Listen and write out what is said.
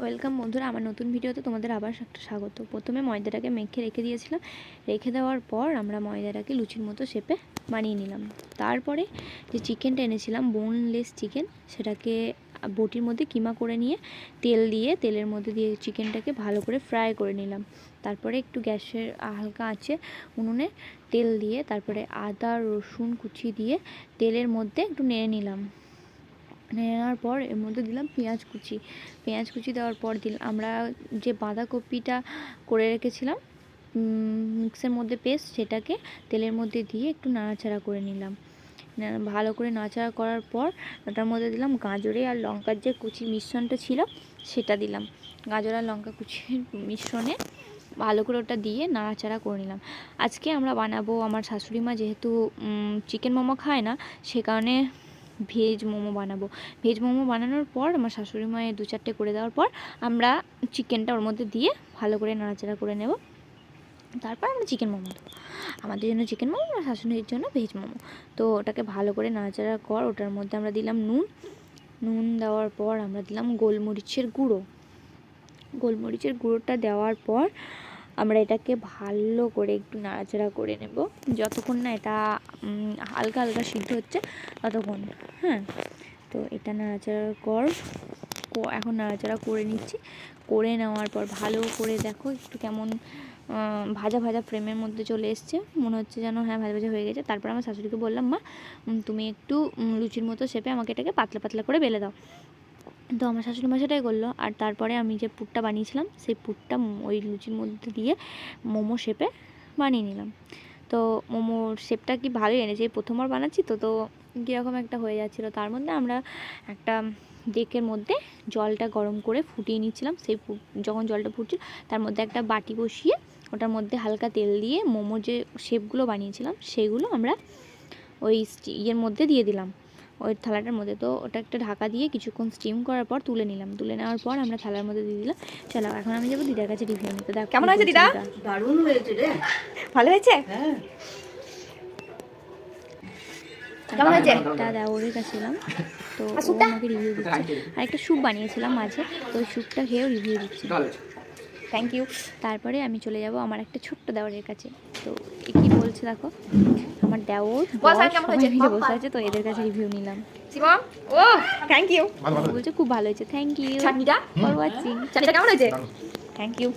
Welcome বন্ধুরা, আমার নতুন ভিডিওতে তোমাদের আবার একটা স্বাগত। প্রথমে ময়দাটাকে মেখে রেখে দিয়েছিলাম। রেখে দেওয়ার পর আমরা ময়দাটাকে লুচির মতো শেপে বানিয়ে নিলাম। তারপরে যে চিকেনটা এনেছিলাম, বোনলেস চিকেন, সেটাকে বটির মধ্যে কিমা করে নিয়ে তেলের মধ্যে দিয়ে চিকেনটাকে ভালো করে ফ্রাই করে নিলাম। তারপরে একটু গ্যাসের হালকা আঁচে উনুনে তেল দিয়ে তারপরে আদা রসুন কুচি দিয়ে তেলের মধ্যে একটু নেড়ে নিলাম। নেওয়ার পর এর মধ্যে দিলাম পেঁয়াজ কুচি দেওয়ার পর দিলাম আমরা যে বাঁধাকপিটা করে রেখেছিলাম মিক্সের মধ্যে পেস্ট, সেটাকে তেলের মধ্যে দিয়ে একটু নাড়াচাড়া করে নিলাম। ভালো করে নাড়াচাড়া করার পর ওটার মধ্যে দিলাম গাজরে আর লঙ্কার যে কুচি মিশ্রণটা ছিল সেটা দিলাম। গাজর আর লঙ্কা কুচির মিশ্রণে ভালো করে ওটা দিয়ে নাড়াচাড়া করে নিলাম। আজকে আমরা বানাবো, আমার শাশুড়ি মা যেহেতু চিকেন মোমো খায় না, সে কারণে ভেজ মোমো বানাবো। ভেজ মোমো বানানোর পর আমার শাশুড়ি মায়ের 2-4টে করে দেওয়ার পর আমরা চিকেনটা ওর মধ্যে দিয়ে ভালো করে নাড়াচাড়া করে নেব। তারপর আমরা চিকেন মোমো দেবো। আমাদের জন্য চিকেন মোমো, আর শাশুড়ির জন্য ভেজ মোমো। তো ওটাকে ভালো করে নাড়াচাড়া কর। ওটার মধ্যে আমরা দিলাম নুন দেওয়ার পর আমরা দিলাম গোলমরিচের গুঁড়োটা দেওয়ার পর আমরা এটাকে ভালো করে একটু নাড়াচাড়া করে নেব, যতক্ষণ না এটা হালকা হালকা সিদ্ধ হচ্ছে ততক্ষণ। হ্যাঁ, তো এটা এখন নাড়াচাড়া করে নিচ্ছি। করে নেওয়ার পর ভালো করে দেখো একটু কেমন ভাজা ভাজা ফ্রেমের মধ্যে চলে এসছে, মনে হচ্ছে যেন হ্যাঁ ভাজা ভাজা হয়ে গেছে। তারপর আমার শাশুড়িকে বললাম, মা তুমি একটু লুচির মতো শেপে আমাকে এটাকে পাতলা পাতলা করে বেলে দাও। তো আমার শাশুড়ি মা সেটাই করলো। আর তারপরে আমি যে পুরটা বানিয়েছিলাম সেই পুরটা ওই লুচির মধ্যে দিয়ে মোমো শেপে বানিয়ে নিলাম। তো মোমোর শেপটা কি ভালোই এনেছে, এই প্রথমবার বানাচ্ছি তো কীরকম একটা হয়ে যাচ্ছিলো। তার মধ্যে আমরা একটা ডেকের মধ্যে জলটা গরম করে ফুটিয়ে নিচ্ছিলাম। যখন জলটা ফুটছিল তার মধ্যে একটা বাটি বসিয়ে ওটার মধ্যে হালকা তেল দিয়ে মোমো যে শেপগুলো বানিয়েছিলাম সেগুলো আমরা ওই ইয়ের মধ্যে দিয়ে দিলাম, ওই থালাটার মধ্যে। তো ওটা একটা ঢাকা দিয়ে কিছুক্ষণ স্টিম করার পর তুলে নেওয়ার পর আমরা থালার মধ্যে দিয়ে দিলাম। চলো এখন আমি যাবো দিদার কাছে রিভিউ নিতে। দেখো কেমন হয়েছে দিদা? দারুণ হয়েছে রে। ভালো হয়েছে? হ্যাঁ, কেমন হয়েছে? একটা দেওরের কাছে এলাম, তো ও আমাকে রিভিউ দিচ্ছে। আর একটা স্যুপ বানিয়েছিলাম মাঝে, তো ওই স্যুপটা খেয়েও রিভিউ দিচ্ছি। Thank you. তারপরে আমি চলে যাব আমার একটা ছোট্ট দেওরের কাছে। তো এ কি বলছে দেখো, আমার দেওর সবাই মিলে বসে আছে, তো এদের কাছে রিভিউ নিলাম। শিবম, ও থ্যাংক ইউ। বলছে খুব ভালো হয়েছে, থ্যাংক ইউ চাটনিটা ফর ওয়াচিং। চাটনিটা কেমন হয়েছে? Thank you.